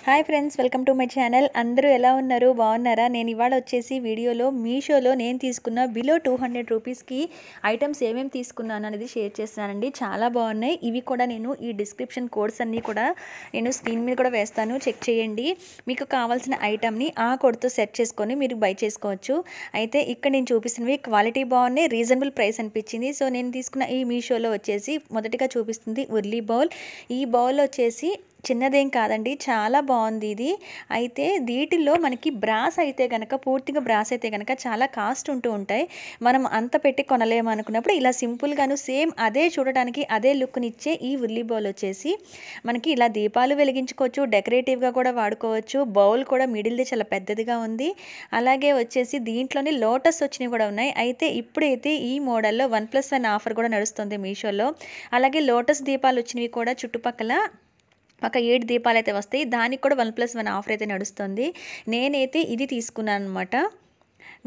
Hi friends, welcome to my channel. అందరూ ఎలా ఉన్నారు? బాగున్నారా? నేను ఇవాళ వచ్చేసి వీడియోలో మీషోలో నేను తీసుకున్న బిలో 200 రూపీస్కి ఐటమ్స్ ఏమేమి తీసుకున్నాను అనేది షేర్ చేస్తున్నానండి. చాలా బాగున్నాయి. ఇవి కూడా నేను ఈ డిస్క్రిప్షన్ కోడ్స్ అన్నీ కూడా నేను స్క్రీన్ మీద కూడా వేస్తాను, చెక్ చేయండి. మీకు కావాల్సిన ఐటమ్ని ఆ కోడ్తో సెట్ చేసుకొని మీరు బై చేసుకోవచ్చు. అయితే ఇక్కడ నేను చూపిస్తున్నవి క్వాలిటీ బాగున్నాయి, రీజనబుల్ ప్రైస్ అనిపించింది. సో నేను తీసుకున్న ఈ మీషోలో వచ్చేసి మొదటిగా చూపిస్తుంది ఉర్లీ బౌల్. ఈ బౌల్ వచ్చేసి చిన్నదేం కాదండి, చాలా బాగుంది ఇది. అయితే వీటిల్లో మనకి బ్రాస్ అయితే కనుక, పూర్తిగా బ్రాస్ అయితే కనుక చాలా కాస్ట్ ఉంటూ ఉంటాయి. మనం అంత పెట్టి కొనలేము అనుకున్నప్పుడు ఇలా సింపుల్గాను సేమ్ అదే చూడటానికి అదే లుక్ని ఇచ్చే ఈ ఉల్లి బౌల్ వచ్చేసి మనకి ఇలా దీపాలు వెలిగించుకోవచ్చు, డెకరేటివ్గా కూడా వాడుకోవచ్చు. బౌల్ కూడా మిడిల్ది చాలా పెద్దదిగా ఉంది. అలాగే వచ్చేసి దీంట్లోనే లోటస్ వచ్చినవి కూడా ఉన్నాయి. అయితే ఇప్పుడైతే ఈ మోడల్లో 1+1 ఆఫర్ కూడా నడుస్తుంది మీషోలో. అలాగే లోటస్ దీపాలు వచ్చినవి కూడా చుట్టుపక్కల ఒక 7 దీపాలు అయితే వస్తాయి. దానికి కూడా 1+1 ఆఫర్ అయితే నడుస్తుంది. నేనైతే ఇది తీసుకున్నాను అనమాట.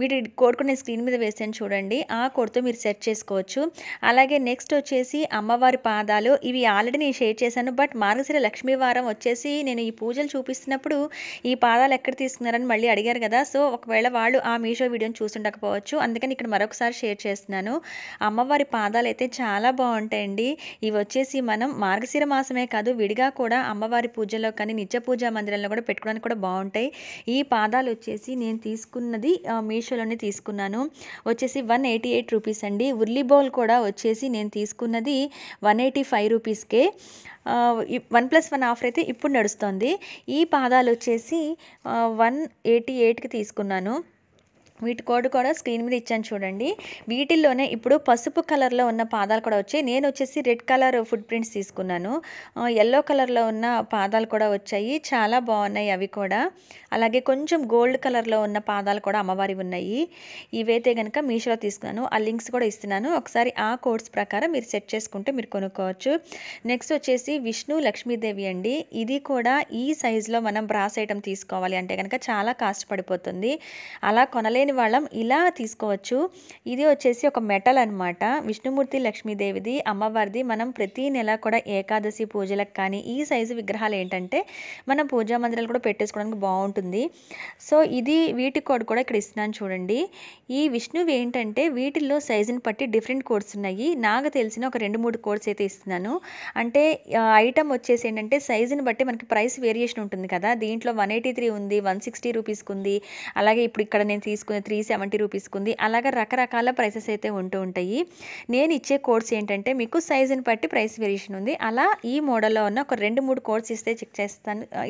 వీటి కోడ్ కూడా నేను స్క్రీన్ మీద వేసాను చూడండి. ఆ కోడ్తో మీరు సెట్ చేసుకోవచ్చు. అలాగే నెక్స్ట్ వచ్చేసి అమ్మవారి పాదాలు. ఇవి ఆల్రెడీ నేను షేర్ చేశాను. బట్ మార్గశిర లక్ష్మీ వారం వచ్చేసి నేను ఈ పూజలు చూపిస్తున్నప్పుడు ఈ పాదాలు ఎక్కడ తీసుకున్నారని మళ్ళీ అడిగారు కదా. సో ఒకవేళ వాళ్ళు ఆ మీషో వీడియోని చూసుండకపోవచ్చు, అందుకని ఇక్కడ మరొకసారి షేర్ చేస్తున్నాను. అమ్మవారి పాదాలు అయితే చాలా బాగుంటాయండి. ఇవి వచ్చేసి మనం మార్గశిర మాసమే కాదు, విడిగా కూడా అమ్మవారి పూజలో కానీ నిత్య పూజా మందిరంలో కూడా పెట్టుకోవడానికి కూడా బాగుంటాయి. ఈ పాదాలు వచ్చేసి నేను తీసుకున్నది మీషోలోనే తీసుకున్నాను. వచ్చేసి 188 రూపీస్ అండి. ఉర్లీ బౌల్ కూడా వచ్చేసి నేను తీసుకున్నది 185 రూపీస్కే. 1+1 ఆఫర్ అయితే ఇప్పుడు నడుస్తుంది. ఈ పాదాలు వచ్చేసి 188కి తీసుకున్నాను. వీటి కోడ్ కూడా స్క్రీన్ మీద ఇచ్చాను చూడండి. వీటిల్లోనే ఇప్పుడు పసుపు కలర్లో ఉన్న పాదాలు కూడా వచ్చాయి. నేను వచ్చేసి రెడ్ కలర్ ఫుట్ ప్రింట్స్ తీసుకున్నాను. ఎల్లో కలర్లో ఉన్న పాదాలు కూడా వచ్చాయి, చాలా బాగున్నాయి అవి కూడా. అలాగే కొంచెం గోల్డ్ కలర్లో ఉన్న పాదాలు కూడా అమ్మవారి ఉన్నాయి. ఇవైతే కనుక మీషోలో తీసుకున్నాను. ఆ లింక్స్ కూడా ఇస్తున్నాను. ఒకసారి ఆ కోడ్స్ ప్రకారం మీరు సెట్ చేసుకుంటే మీరు కొనుక్కోవచ్చు. నెక్స్ట్ వచ్చేసి విష్ణు లక్ష్మీదేవి అండి. ఇది కూడా ఈ సైజులో మనం బ్రాస్ ఐటమ్ తీసుకోవాలి అంటే కనుక చాలా కాస్ట్ పడిపోతుంది. అలా కొనలేని వాళ్ళం ఇలా తీసుకోవచ్చు. ఇది వచ్చేసి ఒక మెటల్ అనమాట. విష్ణుమూర్తి లక్ష్మీదేవిది, అమ్మవారిది. మనం ప్రతి నెల కూడా ఏకాదశి పూజలకు కానీ ఈ సైజు విగ్రహాలు ఏంటంటే మనం పూజా మందిరాలు కూడా పెట్టేసుకోవడానికి బాగుంటుంది. సో ఇది వీటి కోడ్ కూడా ఇక్కడ ఇస్తున్నాను చూడండి. ఈ విష్ణువి ఏంటంటే వీటిల్లో సైజుని బట్టి డిఫరెంట్ కోడ్స్ ఉన్నాయి. నాకు తెలిసిన ఒక 2-3 కోడ్స్ అయితే ఇస్తున్నాను. అంటే ఐటమ్ వచ్చేసి ఏంటంటే సైజుని బట్టి మనకి ప్రైస్ వేరియేషన్ ఉంటుంది కదా. దీంట్లో 183 ఉంది, 160 రూపీస్కి ఉంది. అలాగే ఇప్పుడు ఇక్కడ నేను తీసుకునే 370 రూపీస్కి ఉంది. అలాగే రకరకాల ప్రైసెస్ అయితే ఉంటూ ఉంటాయి. నేను ఇచ్చే కోడ్స్ ఏంటంటే మీకు సైజుని బట్టి ప్రైస్ వేరియేషన్ ఉంది. అలా ఈ మోడల్లో ఉన్న ఒక 2-3 కోడ్స్ ఇస్తే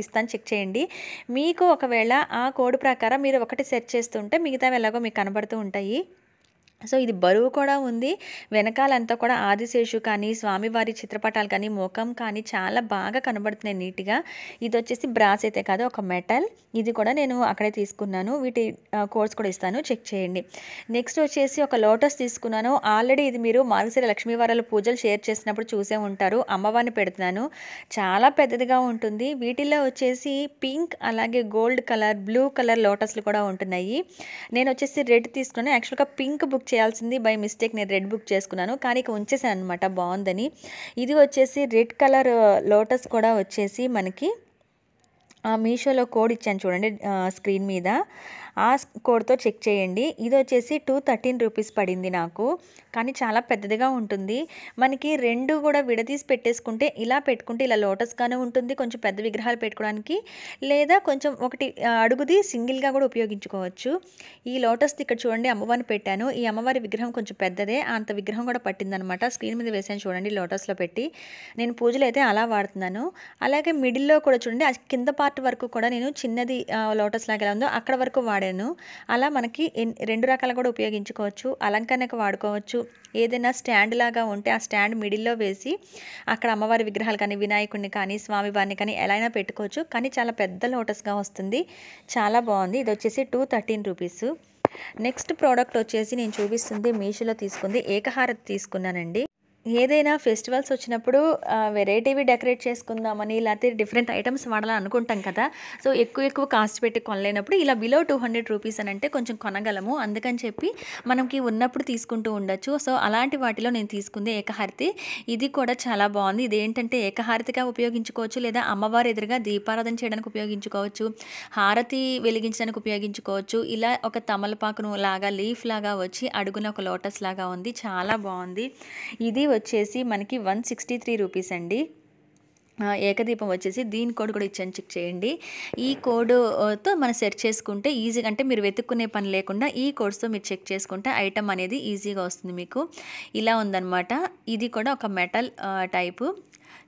ఇస్తాను, చెక్ చేయండి. మీకు ఒకవేళ ఆ కోడ్ ప్రకారం మీరు ఒకటి సెర్చ్ చేస్తుంటే మిగతావి ఎలాగో మీకు కనబడుతూ ఉంటాయి. సో ఇది బరువు కూడా ఉంది. వెనకాలంతా కూడా ఆదిశేషు కానీ స్వామివారి చిత్రపటాలు కానీ ముఖం కానీ చాలా బాగా కనబడుతున్నాయి నీట్గా. ఇది వచ్చేసి బ్రాస్ అయితే కాదు, ఒక మెటల్. ఇది కూడా నేను అక్కడే తీసుకున్నాను. వీటి కోడ్స్ కూడా ఇస్తాను, చెక్ చేయండి. నెక్స్ట్ వచ్చేసి ఒక లోటస్ తీసుకున్నాను. ఆల్రెడీ ఇది మీరు మార్గశిర లక్ష్మీవారాల పూజలు షేర్ చేసినప్పుడు చూసే ఉంటారు. అమ్మవారిని పెడుతున్నాను. చాలా పెద్దదిగా ఉంటుంది. వీటిల్లో వచ్చేసి పింక్, అలాగే గోల్డ్ కలర్, బ్లూ కలర్ లోటస్లు కూడా ఉంటున్నాయి. నేను వచ్చేసి రెడ్ తీసుకున్నాను. యాక్చువల్గా పింక్ బుక్ చేయాల్సింది, బై మిస్టేక్ నేను రెడ్ బుక్ చేసుకున్నాను. కానీ ఇక ఉంచేసాను అనమాట, బాగుందని. ఇది వచ్చేసి రెడ్ కలర్ లోటస్ కూడా వచ్చేసి మనకి మీషోలో కోడ్ ఇచ్చాను చూడండి స్క్రీన్ మీద. ఆ కోడ్తో చెక్ చేయండి. ఇది వచ్చేసి 213 రూపీస్ పడింది నాకు. కానీ చాలా పెద్దదిగా ఉంటుంది. మనకి రెండు కూడా విడదీసి పెట్టేసుకుంటే ఇలా పెట్టుకుంటే ఇలా లోటస్గానే ఉంటుంది, కొంచెం పెద్ద విగ్రహాలు పెట్టుకోవడానికి. లేదా కొంచెం ఒకటి అడుగుది సింగిల్గా కూడా ఉపయోగించుకోవచ్చు. ఈ లోటస్ది ఇక్కడ చూడండి అమ్మవారిని పెట్టాను. ఈ అమ్మవారి విగ్రహం కొంచెం పెద్దదే, అంత విగ్రహం కూడా పట్టిందనమాట. స్క్రీన్ మీద వేసాను చూడండి లోటస్లో పెట్టి. నేను పూజలు అయితే అలా వాడుతున్నాను. అలాగే మిడిల్లో కూడా చూడండి, ఆ కింద పార్ట్ వరకు కూడా నేను చిన్నది లోటస్ లాగా ఎలా ఉందో అక్కడ వరకు వాడాను. అలా మనకి 2 రకాలు కూడా ఉపయోగించుకోవచ్చు. అలంకరణకు వాడుకోవచ్చు. ఏదైనా స్టాండ్ లాగా ఉంటే ఆ స్టాండ్ మిడిల్లో వేసి అక్కడ అమ్మవారి విగ్రహాలు కానీ వినాయకుడిని కానీ స్వామివారిని కానీ ఎలా అయినా పెట్టుకోవచ్చు. కానీ చాలా పెద్ద లోటస్గా వస్తుంది, చాలా బాగుంది. ఇది వచ్చేసి 213 రూపీస్. నెక్స్ట్ ప్రోడక్ట్ వచ్చేసి నేను చూపిస్తుంది మీషోలో తీసుకుంది ఏకహారతి తీసుకున్నానండి. ఏదైనా ఫెస్టివల్స్ వచ్చినప్పుడు వెరైటీవి డెకరేట్ చేసుకుందామని లేకపోతే డిఫరెంట్ ఐటమ్స్ వాడాలని అనుకుంటాం కదా. సో ఎక్కువ కాస్ట్ పెట్టి కొనలేనప్పుడు ఇలా బిలో 200 రూపీస్ అని అంటే కొంచెం కొనగలము. అందుకని చెప్పి మనకి ఉన్నప్పుడు తీసుకుంటూ ఉండొచ్చు. సో అలాంటి వాటిలో నేను తీసుకుంది ఏకహారతి. ఇది కూడా చాలా బాగుంది. ఇదేంటంటే ఏకహారతిగా ఉపయోగించుకోవచ్చు, లేదా అమ్మవారి ఎదురుగా దీపారాధన చేయడానికి ఉపయోగించుకోవచ్చు, హారతి వెలిగించడానికి ఉపయోగించుకోవచ్చు. ఇలా ఒక తమలపాకును లాగా లీఫ్ లాగా వచ్చి అడుగున ఒక లోటస్ లాగా ఉంది, చాలా బాగుంది. ఇది వచ్చేసి మనకి 163 రూపీస్ అండి. ఏకదీపం వచ్చేసి దీని కోడ్ కూడా ఇచ్చాను, చెక్ చేయండి. ఈ కోడ్తో మనం సెర్చ్ చేసుకుంటే ఈజీగా, అంటే మీరు వెతుక్కునే పని లేకుండా ఈ కోడ్స్తో మీరు చెక్ చేసుకుంటే ఐటమ్ అనేది ఈజీగా వస్తుంది మీకు. ఇలా ఉందన్నమాట. ఇది కూడా ఒక మెటల్ టైపు.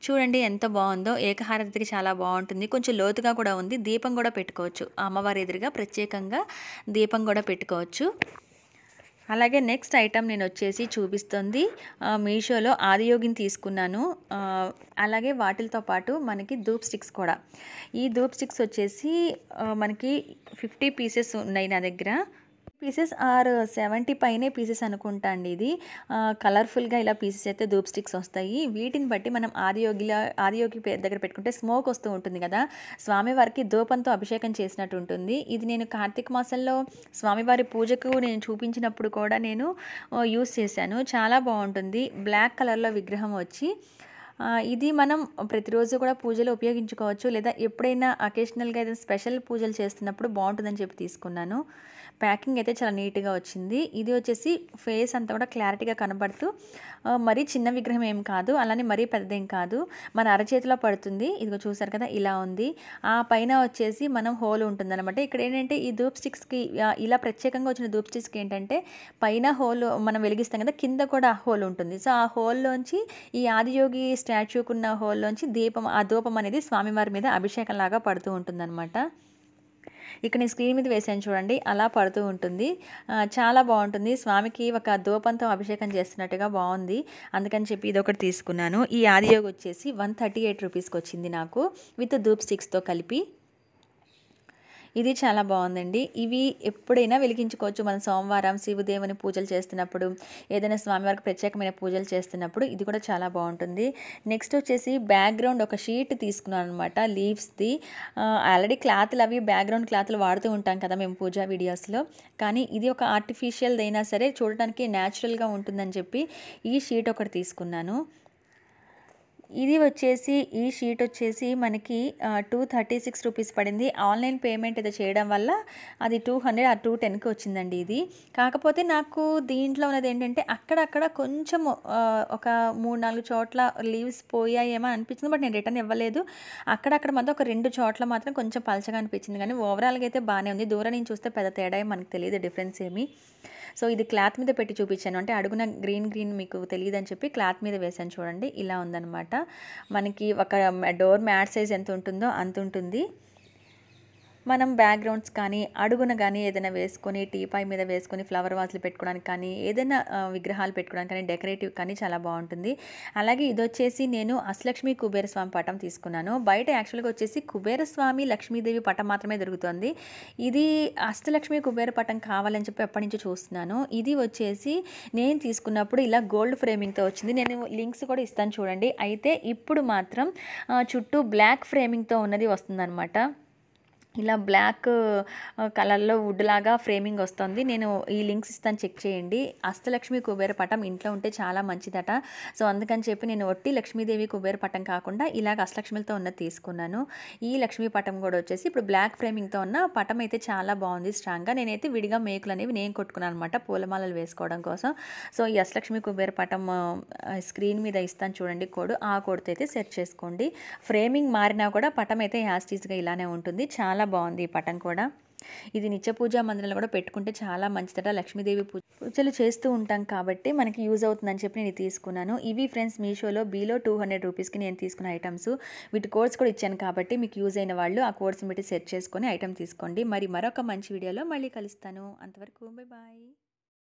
చూడండి ఎంత బాగుందో. ఏకహారతికి చాలా బాగుంటుంది. కొంచెం లోతుగా కూడా ఉంది. దీపం కూడా పెట్టుకోవచ్చు, అమ్మవారి ఎదురుగా ప్రత్యేకంగా దీపం కూడా పెట్టుకోవచ్చు. అలాగే నెక్స్ట్ ఐటమ్ నేను వచ్చేసి చూపిస్తుంది మీషోలో ఆదియోగిని తీసుకున్నాను. అలాగే వాటితో పాటు మనకి ధూప్ స్టిక్స్ కూడా. ఈ ధూప్ స్టిక్స్ వచ్చేసి మనకి 50 పీసెస్ ఉన్నాయి నా దగ్గర. పీసెస్ ఆర్ 70 పైనే పీసెస్ అనుకుంటా అండి. ఇది కలర్ఫుల్గా ఇలా పీసెస్ అయితే ధూప్ స్టిక్స్ వస్తాయి. వీటిని బట్టి మనం ఆదియోగి దగ్గర పెట్టుకుంటే స్మోక్ వస్తూ ఉంటుంది కదా, స్వామివారికి ధూపంతో అభిషేకం చేసినట్టు ఉంటుంది. ఇది నేను కార్తీక మాసంలో స్వామివారి పూజకు నేను చూపించినప్పుడు కూడా నేను యూస్ చేశాను. చాలా బాగుంటుంది. బ్లాక్ కలర్లో విగ్రహం వచ్చి ఇది మనం ప్రతిరోజు కూడా పూజలో ఉపయోగించుకోవచ్చు, లేదా ఎప్పుడైనా అకేషనల్గా ఏదైనా స్పెషల్ పూజలు చేస్తున్నప్పుడు బాగుంటుందని చెప్పి తీసుకున్నాను. ప్యాకింగ్ అయితే చాలా నీట్గా వచ్చింది. ఇది వచ్చేసి ఫేస్ అంతా కూడా క్లారిటీగా కనబడుతూ మరీ చిన్న విగ్రహం ఏం కాదు, అలానే మరీ పెద్దదేం కాదు, మన అరచేతిలో పడుతుంది. ఇదిగో చూసారు కదా, ఇలా ఉంది. ఆ పైన వచ్చేసి మనం హోల్ ఉంటుందన్నమాట. ఇక్కడ ఏంటంటే ఈ ధూప్ స్టిక్స్కి ఇలా ప్రత్యేకంగా వచ్చిన ధూప్ స్టిక్స్కి ఏంటంటే పైన హోల్ మనం వెలిగిస్తాం కదా, కింద కూడా హోల్ ఉంటుంది. సో ఆ హోల్లోంచి ఈ ఆదియోగి స్టాచ్యూకున్న హోల్లోంచి ఆ ధూపం అనేది స్వామివారి మీద అభిషేకం లాగా పడుతూ ఉంటుందన్నమాట. ఇక్కడ నేను స్క్రీన్ మీద వేసాను చూడండి, అలా పడుతూ ఉంటుంది. చాలా బాగుంటుంది. స్వామికి ఒక ధూపంతో అభిషేకం చేస్తున్నట్టుగా బాగుంది. అందుకని చెప్పి ఇది ఒకటి తీసుకున్నాను. ఈ ఆదియోగి వచ్చేసి 138 రూపీస్కి వచ్చింది నాకు, విత్ ధూప్ స్టిక్స్తో కలిపి. ఇది చాలా బాగుందండి. ఇవి ఎప్పుడైనా వెలిగించుకోవచ్చు. మనం సోమవారం శివదేవుని పూజలు చేస్తున్నప్పుడు, ఏదైనా స్వామివారికి ప్రత్యేకమైన పూజలు చేస్తున్నప్పుడు ఇది కూడా చాలా బాగుంటుంది. నెక్స్ట్ వచ్చేసి బ్యాక్గ్రౌండ్ ఒక షీట్ తీసుకున్నాను అనమాట, లీవ్స్ది. ఆల్రెడీ క్లాత్లు అవి బ్యాక్గ్రౌండ్ క్లాత్లు వాడుతూ ఉంటాం కదా మేము పూజా వీడియోస్లో, కానీ ఇది ఒక ఆర్టిఫిషియల్ది అయినా సరే చూడడానికి న్యాచురల్గా ఉంటుందని చెప్పి ఈ షీట్ ఒకటి తీసుకున్నాను. ఇది వచ్చేసి ఈ షీట్ వచ్చేసి మనకి 236 రూపీస్ పడింది. ఆన్లైన్ పేమెంట్ ఏదో చేయడం వల్ల అది 200 ఆ 210కి వచ్చిందండి ఇది. కాకపోతే నాకు దీంట్లో ఉన్నది ఏంటంటే అక్కడక్కడ కొంచెం ఒక 3-4 చోట్ల లీవ్స్ పోయాయేమో అనిపించింది, బట్ నేను రిటర్న్ ఇవ్వలేదు. అక్కడక్కడ మాత్రం ఒక 2 చోట్ల మాత్రం కొంచెం పలచగా అనిపించింది, కానీ ఓవరాల్గా అయితే బాగానే ఉంది. దూరం నుంచి చూస్తే పెద్ద తేడా మనకు తెలియదు, డిఫరెన్స్ ఏమి. సో ఇది క్లాత్ మీద పెట్టి చూపించాను, అంటే అడుగున గ్రీన్ మీకు తెలియదని చెప్పి క్లాత్ మీద వేసాను. చూడండి ఇలా ఉందన్నమాట. మనకి ఒక డోర్ మ్యాట్ సైజ్ ఎంత ఉంటుందో అంత ఉంటుంది. మనం బ్యాక్గ్రౌండ్స్ కానీ అడుగున కానీ ఏదైనా వేసుకొని టీపాయ్ మీద వేసుకొని ఫ్లవర్ వాజ్లు పెట్టుకోవడానికి కానీ, ఏదైనా విగ్రహాలు పెట్టుకోవడానికి కానీ, డెకరేటివ్ కానీ చాలా బాగుంటుంది. అలాగే ఇది వచ్చేసి నేను అష్టలక్ష్మి కుబేరస్వామి పటం తీసుకున్నాను. బయట యాక్చువల్గా వచ్చేసి కుబేరస్వామి లక్ష్మీదేవి పటం మాత్రమే దొరుకుతుంది. ఇది అష్టలక్ష్మి కుబేర పటం కావాలని చెప్పి ఎప్పటి నుంచో చూస్తున్నాను. ఇది వచ్చేసి నేను తీసుకున్నప్పుడు ఇలా గోల్డ్ ఫ్రేమింగ్తో వచ్చింది. నేను లింక్స్ కూడా ఇస్తాను చూడండి. అయితే ఇప్పుడు మాత్రం చుట్టూ బ్లాక్ ఫ్రేమింగ్తో ఉన్నది వస్తుందన్నమాట. ఇలా బ్లాక్ కలర్లో వుడ్ లాగా ఫ్రేమింగ్ వస్తుంది. నేను ఈ లింక్స్ ఇస్తాను, చెక్ చేయండి. అష్టలక్ష్మి కుబేర పటం ఇంట్లో ఉంటే చాలా మంచిదట. సో అందుకని చెప్పి నేను ఒట్టి లక్ష్మీదేవి కుబేర పటం కాకుండా ఇలాగ అష్టలక్ష్మిలతో ఉన్నది తీసుకున్నాను. ఈ లక్ష్మీ పటం కూడా వచ్చేసి ఇప్పుడు బ్లాక్ ఫ్రేమింగ్తో ఉన్న పటం అయితే చాలా బాగుంది, స్ట్రాంగ్గా. నేనైతే విడిగా మేకులు అనేవి నేను కొట్టుకున్నాను అనమాట, పూలమాలలు వేసుకోవడం కోసం. సో ఈ అష్టలక్ష్మి కుబేర పటం స్క్రీన్ మీద ఇస్తాను చూడండి కోడ్, ఆ కోడ్తో అయితే సెట్ చేసుకోండి. ఫ్రేమింగ్ మారినా కూడా పటం అయితే యాస్టీస్గా ఇలానే ఉంటుంది. చాలా బాగుంది ఈ పటం కూడా. ఇది నిత్య పూజా మందిరంలో కూడా పెట్టుకుంటే చాలా మంచిదట. లక్ష్మీదేవి పూజలు చేస్తూ ఉంటాం కాబట్టి మనకి యూజ్ అవుతుందని చెప్పి నేను తీసుకున్నాను. ఇవి ఫ్రెండ్స్ మీషోలో బిలో 200 రూపీస్కి నేను తీసుకున్న ఐటమ్స్. వీటి కోడ్స్ కూడా ఇచ్చాను కాబట్టి మీకు యూజ్ అయిన వాళ్ళు ఆ కోడ్స్ని బట్టి సెట్ చేసుకొని ఐటమ్ తీసుకోండి. మరొక మంచి వీడియోలో మళ్ళీ కలుస్తాను. అంతవరకు బై బాయ్.